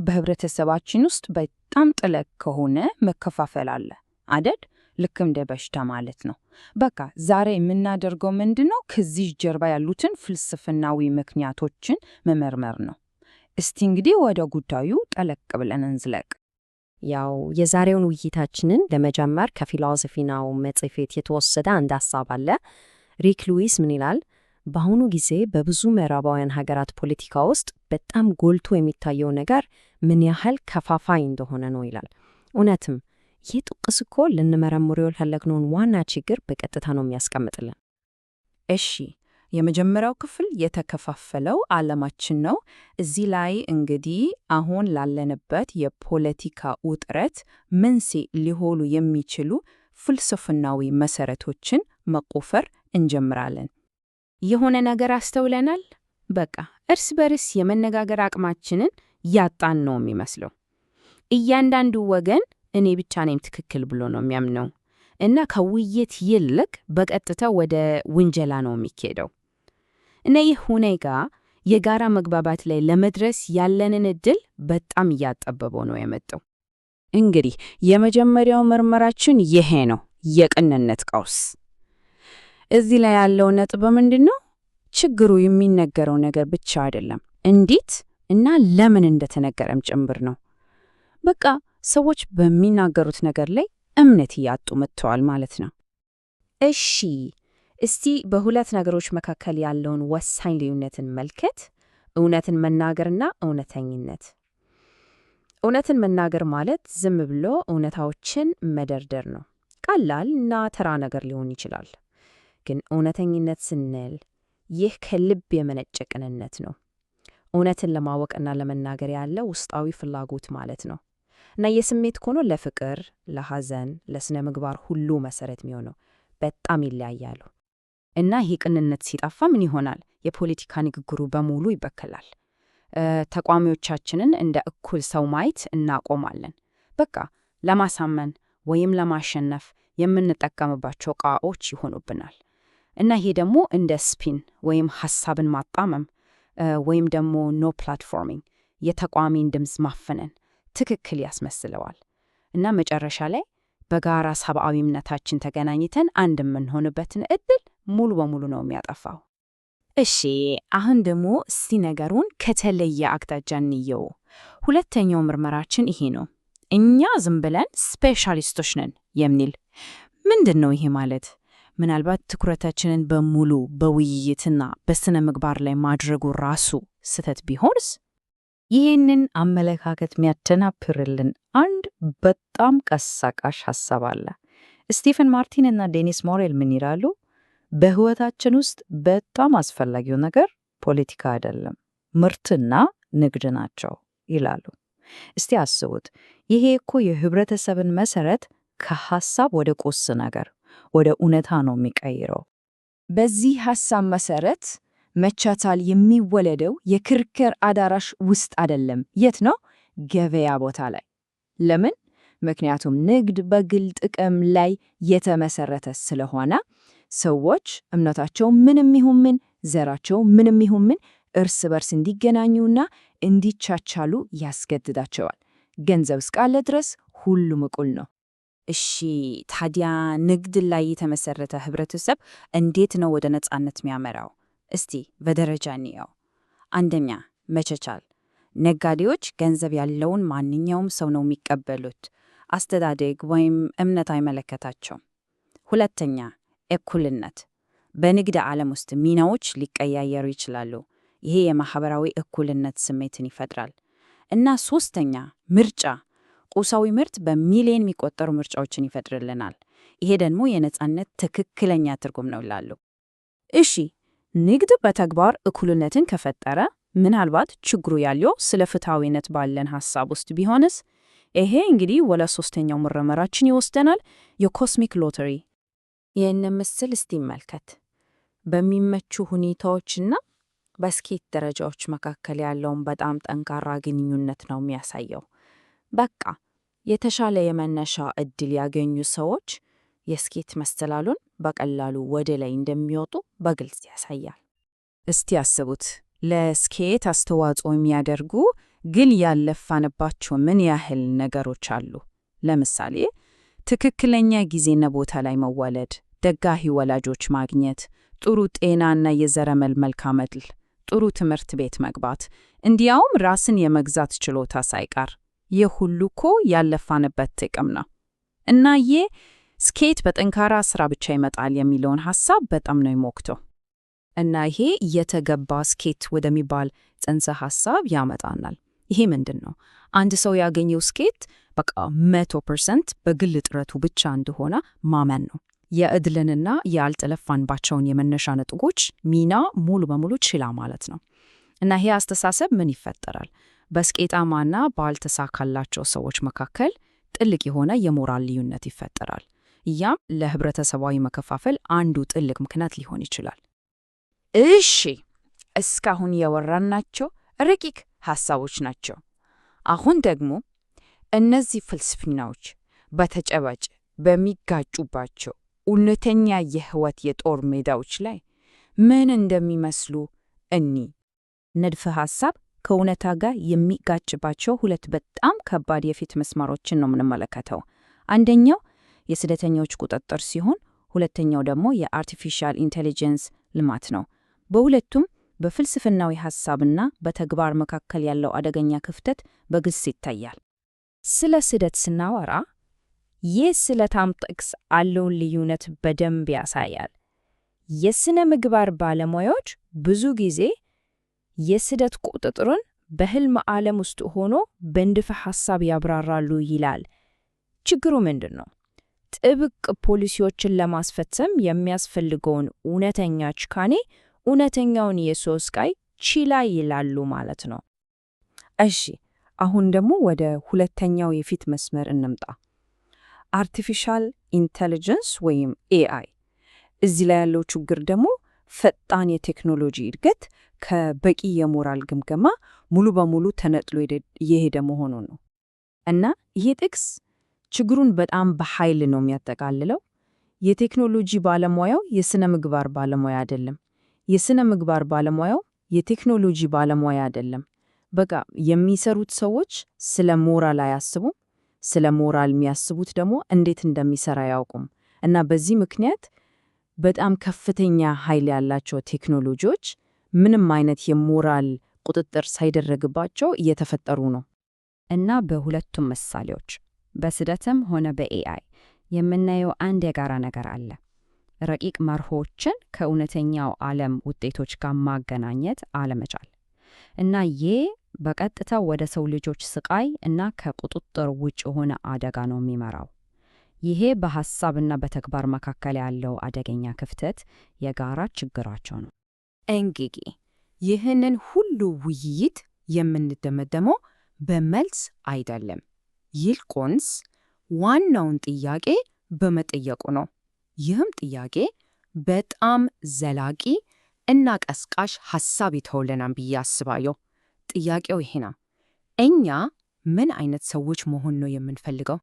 በህብረተሰባችን ውስጥ በጣም ጥልቅ ከሆነ መከፋፈል አለ አደድ ልክ እንደ በሽታ ማለት ነው። በቃ ዛሬ የምናደርገው ምንድነው? ከዚህ ጀርባ ያሉትን ፍልስፍናዊ ምክንያቶችን መመርመር ነው። እስቲ እንግዲህ ወደ ጉዳዩ ጠለቅ ብለን እንዝለቅ። ያው የዛሬውን ውይይታችንን ለመጀመር ከፊሎሶፊናው መጽሔት የተወሰደ አንድ ሐሳብ አለ። ሪክ ሉዊስ ምን ይላል? በአሁኑ ጊዜ በብዙ ምዕራባውያን ሀገራት ፖለቲካ ውስጥ በጣም ጎልቶ የሚታየው ነገር ምን ያህል ከፋፋይ እንደሆነ ነው ይላል። እውነትም ይህ ጥቅስ እኮ ልንመረምረው የፈለግነውን ዋና ችግር በቀጥታ ነው የሚያስቀምጥልን። እሺ፣ የመጀመሪያው ክፍል የተከፋፈለው ዓለማችን ነው። እዚህ ላይ እንግዲህ አሁን ላለንበት የፖለቲካ ውጥረት መንስኤ ሊሆኑ የሚችሉ ፍልስፍናዊ መሰረቶችን መቆፈር እንጀምራለን። የሆነ ነገር አስተውለናል። በቃ እርስ በርስ የመነጋገር አቅማችንን ያጣን ነው የሚመስለው። እያንዳንዱ ወገን እኔ ብቻ ነኝ ትክክል ብሎ ነው የሚያምነው እና ከውይይት ይልቅ በቀጥታ ወደ ውንጀላ ነው የሚኬደው። እና ይህ ሁኔታ የጋራ መግባባት ላይ ለመድረስ ያለንን እድል በጣም እያጠበበው ነው የመጣው። እንግዲህ የመጀመሪያው ምርመራችን ይሄ ነው፣ የቅንነት ቀውስ። እዚህ ላይ ያለው ነጥብ ምንድን ነው? ችግሩ የሚነገረው ነገር ብቻ አይደለም፣ እንዴት እና ለምን እንደተነገረም ጭምር ነው። በቃ ሰዎች በሚናገሩት ነገር ላይ እምነት እያጡ መጥተዋል ማለት ነው። እሺ፣ እስቲ በሁለት ነገሮች መካከል ያለውን ወሳኝ ልዩነትን መልከት፣ እውነትን መናገርና እውነተኝነት። እውነትን መናገር ማለት ዝም ብሎ እውነታዎችን መደርደር ነው። ቀላል እና ተራ ነገር ሊሆን ይችላል። ግን እውነተኝነት ስንል ይህ ከልብ የመነጨ ቅንነት ነው። እውነትን ለማወቅና ለመናገር ያለ ውስጣዊ ፍላጎት ማለት ነው። እና የስሜት ሆኖ ለፍቅር፣ ለሐዘን፣ ለስነ ምግባር ሁሉ መሰረት የሚሆነው በጣም ይለያያሉ። እና ይህ ቅንነት ሲጠፋ ምን ይሆናል? የፖለቲካ ንግግሩ በሙሉ ይበከላል። ተቋሚዎቻችንን እንደ እኩል ሰው ማየት እናቆማለን። በቃ ለማሳመን ወይም ለማሸነፍ የምንጠቀምባቸው ዕቃዎች ይሆኑብናል። እና ይሄ ደግሞ እንደ ስፒን ወይም ሐሳብን ማጣመም ወይም ደግሞ ኖ ፕላትፎርሚንግ የተቋሚን ድምፅ ማፈነን ትክክል ያስመስለዋል። እና መጨረሻ ላይ በጋራ ሰብአዊነታችን ተገናኝተን አንድ የምንሆንበትን እድል ሙሉ በሙሉ ነው የሚያጠፋው። እሺ፣ አሁን ደግሞ እስቲ ነገሩን ከተለየ አቅጣጫ እንየው። ሁለተኛው ምርመራችን ይሄ ነው፣ እኛ ዝም ብለን ስፔሻሊስቶች ነን የሚል። ምንድን ነው ይሄ ማለት? ምናልባት ትኩረታችንን በሙሉ በውይይትና በስነ ምግባር ላይ ማድረጉ ራሱ ስህተት ቢሆንስ? ይህንን አመለካከት የሚያደናብርልን አንድ በጣም ቀሳቃሽ ሐሳብ አለ። ስቲፈን ማርቲን እና ዴኒስ ሞሬል ምን ይላሉ? በሕይወታችን ውስጥ በጣም አስፈላጊው ነገር ፖለቲካ አይደለም፣ ምርትና ንግድ ናቸው ይላሉ። እስቲ አስቡት፣ ይሄ እኮ የህብረተሰብን መሰረት ከሐሳብ ወደ ቁስ ነገር ወደ እውነታ ነው የሚቀይረው። በዚህ ሐሳብ መሰረት መቻቻል የሚወለደው የክርክር አዳራሽ ውስጥ አይደለም። የት ነው? ገበያ ቦታ ላይ። ለምን? ምክንያቱም ንግድ በግል ጥቅም ላይ የተመሰረተ ስለሆነ ሰዎች እምነታቸው ምንም ይሁን ምን፣ ዘራቸው ምንም ይሁን ምን እርስ በርስ እንዲገናኙና እንዲቻቻሉ ያስገድዳቸዋል። ገንዘብ እስካለ ድረስ ሁሉም እኩል ነው። እሺ፣ ታዲያ ንግድ ላይ የተመሰረተ ህብረተሰብ እንዴት ነው ወደ ነጻነት የሚያመራው? እስቲ በደረጃ እንየው። አንደኛ፣ መቻቻል። ነጋዴዎች ገንዘብ ያለውን ማንኛውም ሰው ነው የሚቀበሉት። አስተዳደግ ወይም እምነት አይመለከታቸውም። ሁለተኛ፣ እኩልነት። በንግድ ዓለም ውስጥ ሚናዎች ሊቀያየሩ ይችላሉ። ይሄ የማህበራዊ እኩልነት ስሜትን ይፈጥራል። እና ሶስተኛ፣ ምርጫ። ቁሳዊ ምርት በሚሊዮን የሚቆጠሩ ምርጫዎችን ይፈጥርልናል። ይሄ ደግሞ የነጻነት ትክክለኛ ትርጉም ነው ይላሉ። እሺ፣ ንግድ በተግባር እኩልነትን ከፈጠረ ምናልባት ችግሩ ያለው ስለ ፍትሐዊነት ባለን ሐሳብ ውስጥ ቢሆንስ? ይሄ እንግዲህ ወደ ሶስተኛው ምርመራችን ይወስደናል፣ የኮስሚክ ሎተሪ። ይህን ምስል እስቲ መልከት። በሚመቹ ሁኔታዎችና በስኬት ደረጃዎች መካከል ያለውን በጣም ጠንካራ ግንኙነት ነው የሚያሳየው። በቃ የተሻለ የመነሻ ዕድል ያገኙ ሰዎች የስኬት መሰላሉን በቀላሉ ወደ ላይ እንደሚወጡ በግልጽ ያሳያል። እስቲ አስቡት፣ ለስኬት አስተዋጽኦ የሚያደርጉ ግን ያለፋንባቸው ምን ያህል ነገሮች አሉ? ለምሳሌ ትክክለኛ ጊዜና ቦታ ላይ መወለድ፣ ደጋፊ ወላጆች ማግኘት፣ ጥሩ ጤናና የዘረመል መልካም ዕድል፣ ጥሩ ትምህርት ቤት መግባት፣ እንዲያውም ራስን የመግዛት ችሎታ ሳይቀር። ይህ ሁሉ እኮ ያለፋንበት ጥቅም ነው። እና ይህ ስኬት በጠንካራ ስራ ብቻ ይመጣል የሚለውን ሐሳብ በጣም ነው የሚሞክተው። እና ይሄ የተገባ ስኬት ወደሚባል ጽንሰ ሐሳብ ያመጣናል። ይሄ ምንድን ነው? አንድ ሰው ያገኘው ስኬት በቃ 100% በግል ጥረቱ ብቻ እንደሆነ ማመን ነው። የዕድልንና ያልተለፋንባቸውን የመነሻ ነጥቦች ሚና ሙሉ በሙሉ ችላ ማለት ነው። እና ይሄ አስተሳሰብ ምን ይፈጠራል? በስኬታማና ባልተሳካላቸው ሰዎች መካከል ጥልቅ የሆነ የሞራል ልዩነት ይፈጠራል። ያም ለህብረተሰባዊ መከፋፈል አንዱ ጥልቅ ምክንያት ሊሆን ይችላል። እሺ፣ እስካሁን ያወራናቸው ረቂቅ ሐሳቦች ናቸው። አሁን ደግሞ እነዚህ ፍልስፍናዎች በተጨባጭ በሚጋጩባቸው እውነተኛ የህይወት የጦር ሜዳዎች ላይ ምን እንደሚመስሉ ንድፈ ሐሳብ ከእውነታ ጋር የሚጋጭባቸው ሁለት በጣም ከባድ የፊት መስመሮችን ነው የምንመለከተው። አንደኛው የስደተኞች ቁጥጥር ሲሆን፣ ሁለተኛው ደግሞ የአርቲፊሻል ኢንቴሊጀንስ ልማት ነው። በሁለቱም በፍልስፍናዊ ሐሳብና በተግባር መካከል ያለው አደገኛ ክፍተት በግልጽ ይታያል። ስለ ስደት ስናወራ ይህ ስለታም ጥቅስ ያለውን ልዩነት በደንብ ያሳያል። የሥነ ምግባር ባለሙያዎች ብዙ ጊዜ የስደት ቁጥጥርን በሕልም ዓለም ውስጥ ሆኖ በንድፈ ሐሳብ ያብራራሉ ይላል። ችግሩ ምንድን ነው? ጥብቅ ፖሊሲዎችን ለማስፈጸም የሚያስፈልገውን እውነተኛ ጭካኔ እውነተኛውን የሰው ስቃይ ችላ ይላሉ ማለት ነው። እሺ፣ አሁን ደግሞ ወደ ሁለተኛው የፊት መስመር እንምጣ። አርቲፊሻል ኢንተሊጀንስ ወይም ኤአይ። እዚህ ላይ ያለው ችግር ደግሞ ፈጣን የቴክኖሎጂ እድገት ከበቂ የሞራል ግምገማ ሙሉ በሙሉ ተነጥሎ እየሄደ መሆኑ ነው። እና ይሄ ጥቅስ ችግሩን በጣም በኃይል ነው የሚያጠቃልለው። የቴክኖሎጂ ባለሙያው የሥነ ምግባር ባለሙያ አይደለም። የሥነ ምግባር ባለሙያው የቴክኖሎጂ ባለሙያ አይደለም። በቃ የሚሰሩት ሰዎች ስለ ሞራል አያስቡም። ስለ ሞራል የሚያስቡት ደግሞ እንዴት እንደሚሰራ አያውቁም። እና በዚህ ምክንያት በጣም ከፍተኛ ኃይል ያላቸው ቴክኖሎጂዎች ምንም አይነት የሞራል ቁጥጥር ሳይደረግባቸው እየተፈጠሩ ነው። እና በሁለቱም ምሳሌዎች በስደትም ሆነ በኤአይ የምናየው አንድ የጋራ ነገር አለ። ረቂቅ መርሆችን ከእውነተኛው ዓለም ውጤቶች ጋር ማገናኘት አለመቻል። እና ይህ በቀጥታ ወደ ሰው ልጆች ስቃይ እና ከቁጥጥር ውጭ የሆነ አደጋ ነው የሚመራው። ይሄ በሐሳብና በተግባር መካከል ያለው አደገኛ ክፍተት የጋራ ችግራቸው ነው። እንግዲህ ይህንን ሁሉ ውይይት የምንደመደመው በመልስ አይደለም፣ ይልቁንስ ዋናውን ጥያቄ በመጠየቁ ነው። ይህም ጥያቄ በጣም ዘላቂ እና ቀስቃሽ ሐሳብ ይተውልናል ብዬ አስባለሁ። ጥያቄው ይሄ ነው። እኛ ምን አይነት ሰዎች መሆን ነው የምንፈልገው?